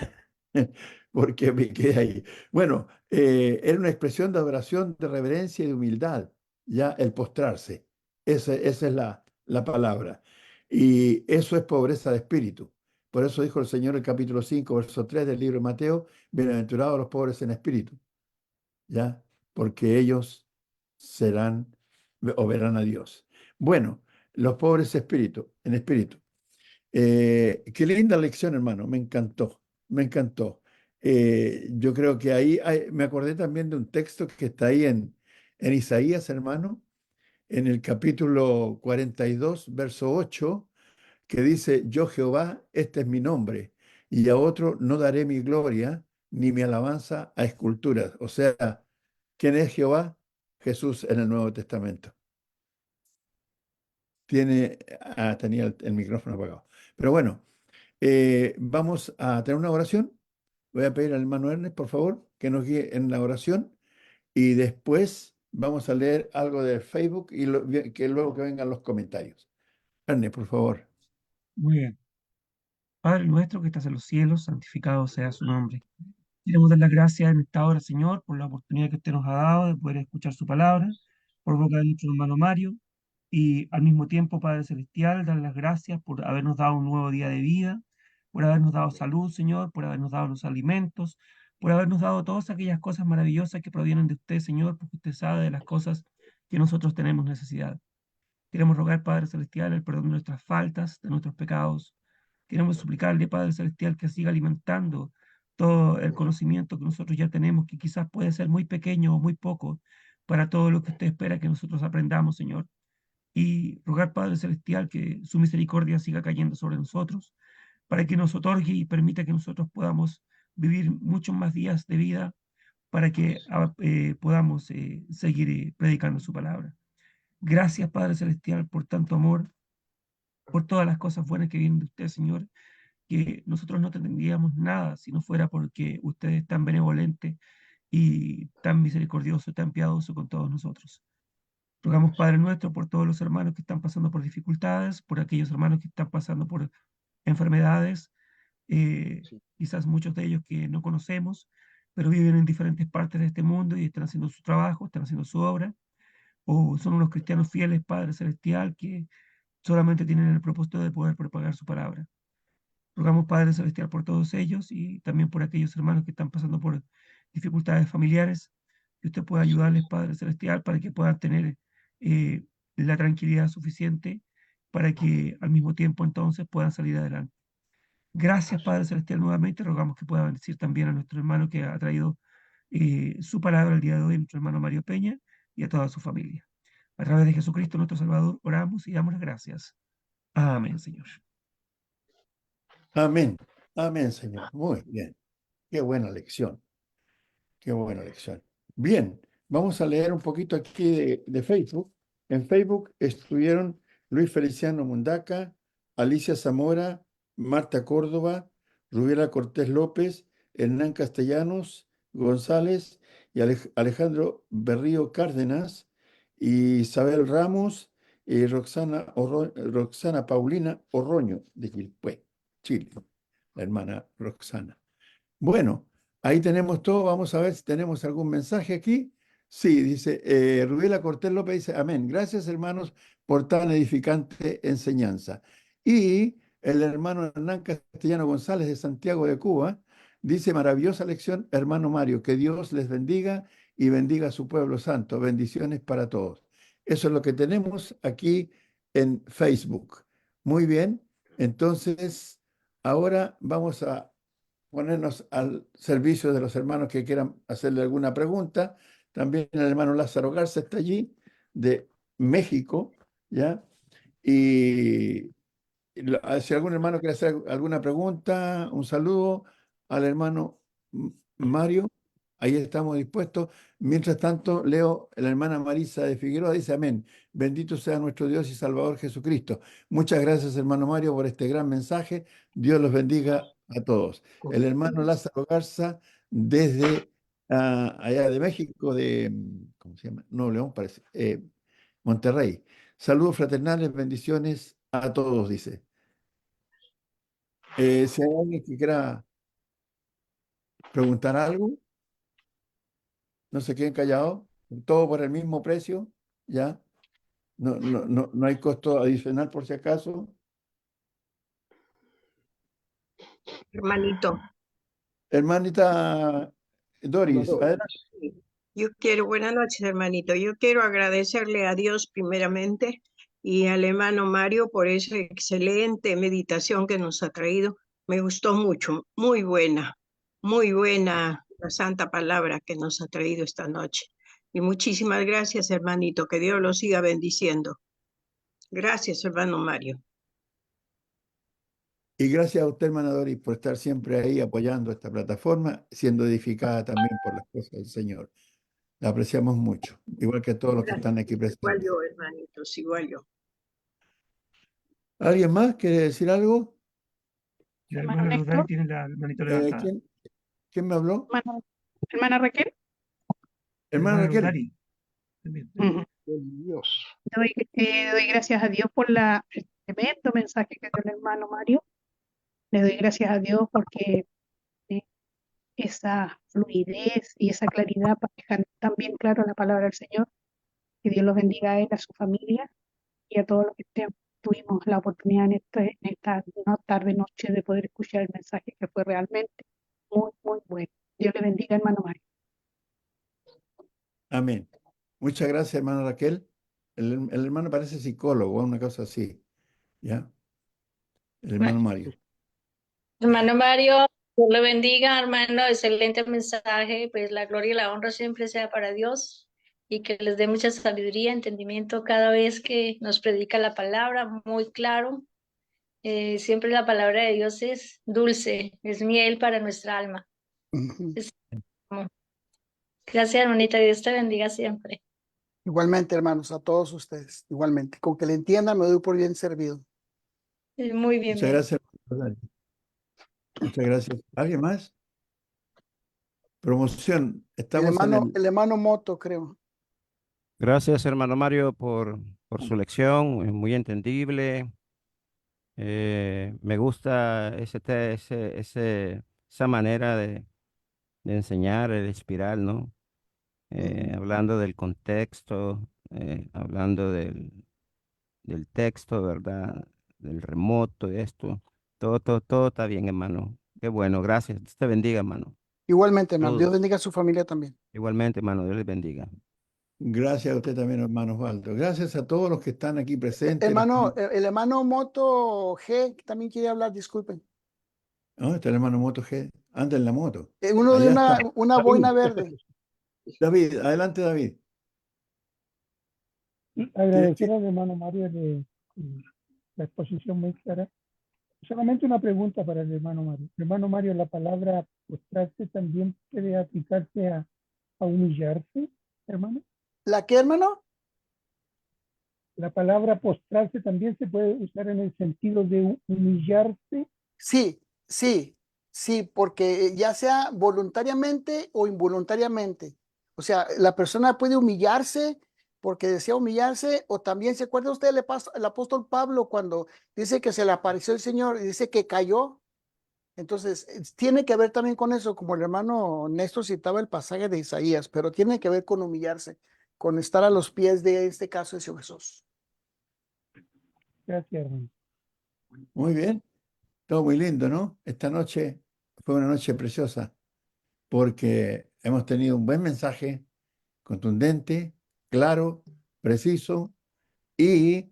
porque me quedé ahí. Bueno, era una expresión de adoración, de reverencia y de humildad, ya el postrarse. Esa es la palabra. Y eso es pobreza de espíritu. Por eso dijo el Señor en el capítulo 5, verso 3 del libro de Mateo, bienaventurados los pobres en espíritu, ¿ya? Porque ellos serán o verán a Dios. Bueno, los pobres en espíritu. Qué linda lección, hermano, me encantó, me encantó. Yo creo que me acordé también de un texto que está ahí en Isaías, hermano, en el capítulo 42, verso 8, que dice, yo Jehová, este es mi nombre, y a otro no daré mi gloria ni mi alabanza a esculturas. O sea, ¿quién es Jehová? Jesús en el Nuevo Testamento. Tenía el micrófono apagado. Pero bueno. Vamos a tener una oración. Voy a pedir al hermano Ernest, por favor, que nos guíe en la oración y después vamos a leer algo de Facebook y que luego que vengan los comentarios. Ernest, por favor. Muy bien. Padre nuestro que estás en los cielos, santificado sea su nombre. Queremos dar las gracias en esta hora, Señor, por la oportunidad que usted nos ha dado de poder escuchar su palabra, por boca de nuestro hermano Mario, y al mismo tiempo, Padre Celestial, dar las gracias por habernos dado un nuevo día de vida, por habernos dado salud, Señor, por habernos dado los alimentos, por habernos dado todas aquellas cosas maravillosas que provienen de usted, Señor, porque usted sabe de las cosas que nosotros tenemos necesidad. Queremos rogar, Padre Celestial, el perdón de nuestras faltas, de nuestros pecados. Queremos suplicarle, Padre Celestial, que siga alimentando todo el conocimiento que nosotros ya tenemos, que quizás puede ser muy pequeño o muy poco para todo lo que usted espera que nosotros aprendamos, Señor. Y rogar, Padre Celestial, que su misericordia siga cayendo sobre nosotros, para que nos otorgue y permita que nosotros podamos vivir muchos más días de vida, para que podamos seguir predicando su palabra. Gracias, Padre Celestial, por tanto amor, por todas las cosas buenas que vienen de usted, Señor. que nosotros no tendríamos nada si no fuera porque usted es tan benevolente y tan misericordioso, tan piadoso con todos nosotros. Rogamos, Padre nuestro, por todos los hermanos que están pasando por dificultades, por aquellos hermanos que están pasando por enfermedades, quizás muchos de ellos que no conocemos, pero viven en diferentes partes de este mundo y están haciendo su trabajo, están haciendo su obra, o son unos cristianos fieles, Padre Celestial, que solamente tienen el propósito de poder propagar su palabra. Rogamos, Padre Celestial, por todos ellos y también por aquellos hermanos que están pasando por dificultades familiares, que usted pueda ayudarles, Padre Celestial, para que puedan tener eh, la tranquilidad suficiente para que al mismo tiempo entonces puedan salir adelante. Gracias, Padre Celestial, nuevamente rogamos que pueda bendecir también a nuestro hermano que ha traído su palabra el día de hoy, nuestro hermano Mario Peña, y a toda su familia. A través de Jesucristo, nuestro Salvador, oramos y damos las gracias. Amén, Señor. Amén. Amén, Señor. Muy bien. Qué buena lección. Qué buena lección. Bien, vamos a leer un poquito aquí de Facebook. En Facebook estuvieron Luis Feliciano Mundaca, Alicia Zamora, Marta Córdoba, Rubiela Cortés López, Hernán Castellanos González y Alejandro Berrío Cárdenas, y Isabel Ramos y Roxana Paulina Orroño de Quilpué, Chile, la hermana Roxana. Bueno, ahí tenemos todo. Vamos a ver si tenemos algún mensaje aquí. Sí, dice Rubiela Cortés López, dice, amén. Gracias, hermanos, por tan edificante enseñanza. Y el hermano Hernán Castellano González de Santiago de Cuba dice, maravillosa lección, hermano Mario, que Dios les bendiga y bendiga a su pueblo santo. Bendiciones para todos. Eso es lo que tenemos aquí en Facebook. Muy bien, entonces ahora vamos a ponernos al servicio de los hermanos que quieran hacerle alguna pregunta. También el hermano Lázaro Garza está allí, de México, ¿ya? Y si algún hermano quiere hacer alguna pregunta, un saludo al hermano Mario, ahí estamos dispuestos. Mientras tanto, leo, la hermana Marisa de Figueroa dice, amén, bendito sea nuestro Dios y Salvador Jesucristo. Muchas gracias, hermano Mario, por este gran mensaje. Dios los bendiga a todos. El hermano Lázaro Garza, desde allá de México, de, ¿cómo se llama? No, León parece, Monterrey. Saludos fraternales, bendiciones a todos, dice. Si hay alguien que quiera preguntar algo, no se queden callados, todo por el mismo precio, ¿ya? No hay costo adicional por si acaso. Hermanito, Hermanita Doris, adelante. buenas noches, hermanito. Yo quiero agradecerle a Dios primeramente y al hermano Mario por esa excelente meditación que nos ha traído. Me gustó mucho, muy buena la santa palabra que nos ha traído esta noche. Y muchísimas gracias, hermanito. Que Dios lo siga bendiciendo. Gracias, hermano Mario. Y gracias a usted, hermana Doris, por estar siempre ahí apoyando esta plataforma, siendo edificada también por las cosas del Señor. La apreciamos mucho, igual que a todos los que están aquí Igual presentes. yo, hermanitos, igual yo. ¿Alguien más quiere decir algo? La Hermano hermana Néstor, Rosal tiene la manito levantada. ¿Quién me habló? hermana Raquel. Hermana Raquel. Rosari, también. Ujú. Doy gracias a Dios por el tremendo mensaje que dio el hermano Mario. Le doy gracias a Dios porque eh, esa fluidez y esa claridad para dejar tan bien claro la palabra del Señor. Que Dios los bendiga a él, a su familia y a todos los que tuvimos la oportunidad en esta no tarde noche de poder escuchar el mensaje que fue realmente muy, muy bueno. Dios le bendiga, hermano Mario. Amén. Muchas gracias, hermana Raquel. El hermano parece psicólogo, una cosa así. ¿Ya? El hermano Mario. Hermano Mario, Dios le bendiga, hermano, excelente mensaje, pues la gloria y la honra siempre sea para Dios y que les dé mucha sabiduría, entendimiento cada vez que nos predica la palabra, muy claro. Siempre la palabra de Dios es dulce, es miel para nuestra alma. Gracias, hermanita, Dios te bendiga siempre. Igualmente, hermanos, a todos ustedes, igualmente. Con que le entiendan, me doy por bien servido. Muy bien. Muchas gracias. Muchas gracias. ¿Alguien más? Promoción. El Estamos en hermano, el hermano Moto, creo. Gracias, hermano Mario, por su lección, es muy entendible. Me gusta esa manera de enseñar, el espiral, ¿no? Ujú. Hablando del contexto, hablando del texto, ¿verdad? Del remoto, de esto. Todo está bien, hermano. Qué bueno, gracias. Dios te bendiga, hermano. Igualmente, hermano. Dios Saludos. bendiga a su familia también. Igualmente, hermano, Dios les bendiga. Gracias a usted también, hermano Osvaldo. Gracias a todos los que están aquí presentes. Los Hermano, que... el hermano Moto G que también quiere hablar, disculpen. ¿Dónde está el hermano Moto G? Anda en la moto. Uno de Allá está. una David, boina verde. David, adelante, David. Y agradecer al hermano Mario de la exposición muy clara. Solamente una pregunta para el hermano Mario. Hermano Mario, la palabra postrarse también puede aplicarse a humillarse, hermano. ¿La qué, hermano? La palabra postrarse también se puede usar en el sentido de humillarse. Sí, sí, sí, porque ya sea voluntariamente o involuntariamente. O sea, la persona puede humillarse porque desea humillarse, o también se acuerda usted el apóstol Pablo cuando dice que se le apareció el Señor y dice que cayó. Entonces, tiene que ver también con eso, como el hermano Néstor citaba el pasaje de Isaías, pero tiene que ver con humillarse, con estar a los pies de este caso de Jesús. Gracias, hermano. Muy bien. Todo muy lindo, ¿no? Esta noche fue una noche preciosa porque hemos tenido un buen mensaje contundente, claro, preciso y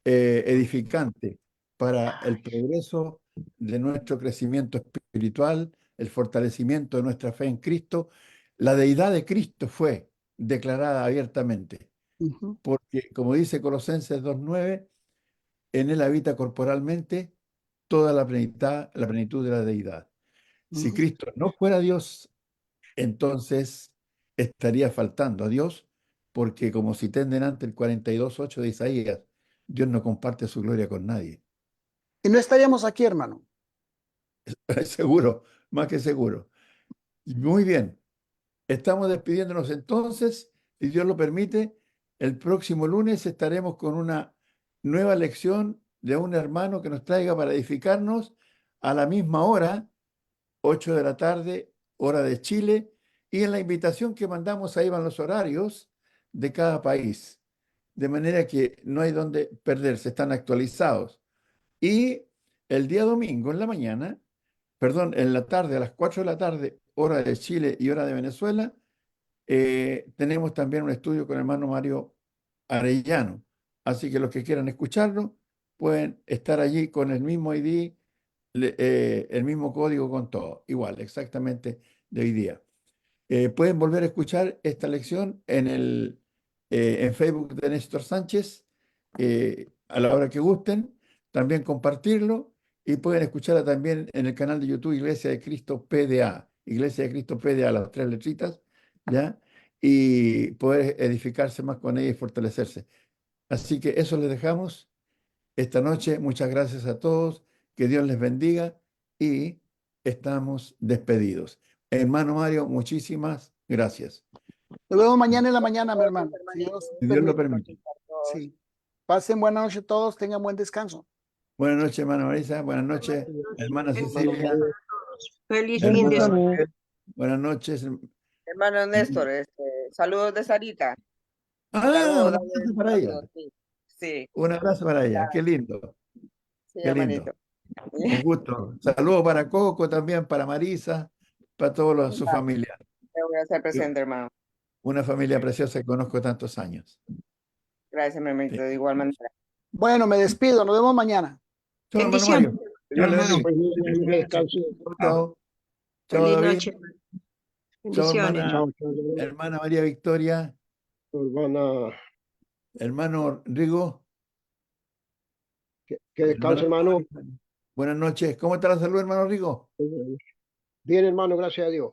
edificante para el progreso de nuestro crecimiento espiritual, el fortalecimiento de nuestra fe en Cristo. La deidad de Cristo fue declarada abiertamente, Ujú, porque como dice Colosenses 2:9, en él habita corporalmente toda la plenitud de la deidad. Si ujú. Cristo no fuera Dios, entonces estaría faltando a Dios, porque como cité delante el 42:8 de Isaías, Dios no comparte su gloria con nadie. Y no estaríamos aquí, hermano. Seguro, más que seguro. Muy bien, estamos despidiéndonos entonces, si Dios lo permite, el próximo lunes estaremos con una nueva lección de un hermano que nos traiga para edificarnos a la misma hora, 8 de la tarde, hora de Chile, y en la invitación que mandamos ahí van los horarios de cada país, de manera que no hay donde perderse, están actualizados. Y el día domingo en la mañana, perdón, en la tarde, a las 4 de la tarde, hora de Chile y hora de Venezuela, tenemos también un estudio con el hermano Mario Arellano. Así que los que quieran escucharlo pueden estar allí con el mismo ID, el mismo código con todo, igual, exactamente de hoy día. Pueden volver a escuchar esta lección en Facebook de Néstor Sánchez a la hora que gusten, también compartirlo y pueden escucharla también en el canal de YouTube Iglesia de Cristo PDA, Iglesia de Cristo PDA, las 3 letritas, ¿ya? Y poder edificarse más con ella y fortalecerse. Así que eso les dejamos esta noche. Muchas gracias a todos, que Dios les bendiga y estamos despedidos. Hermano Mario, muchísimas gracias. Nos vemos mañana en la mañana, mi hermano. Si Dios Si Dios lo permite. permite. Sí. Pasen buena noche todos, tengan buen descanso. Buenas noches, hermana Marisa. Buenas noches, hermana Cecilia. Feliz fin de semana. Hermana, buenas noches. Hermano Néstor, saludos de Sarita. Ah, Cagó, un dale abrazo para ella. saludos, sí. Sí, Un abrazo para ella. Qué lindo, sí, qué hermanito. lindo. Un gusto. Saludos para Coco también, para Marisa, para toda su familia. Te voy a hacer presente, hermano. Una familia preciosa que conozco tantos años. Gracias, mi hermanito, Sí. de igual manera. Bueno, me despido, nos vemos mañana. Chao, hermano Bendición. Mario. Dios le bendiga. Descanso. Chao. Chao, Feliz David. noche. Chao, Bendiciones. hermana María Victoria. Hermana, Hermano Rigo. que descanse, hermano. Buenas noches. ¿Cómo está la salud, hermano Rigo? Bien, hermano, gracias a Dios.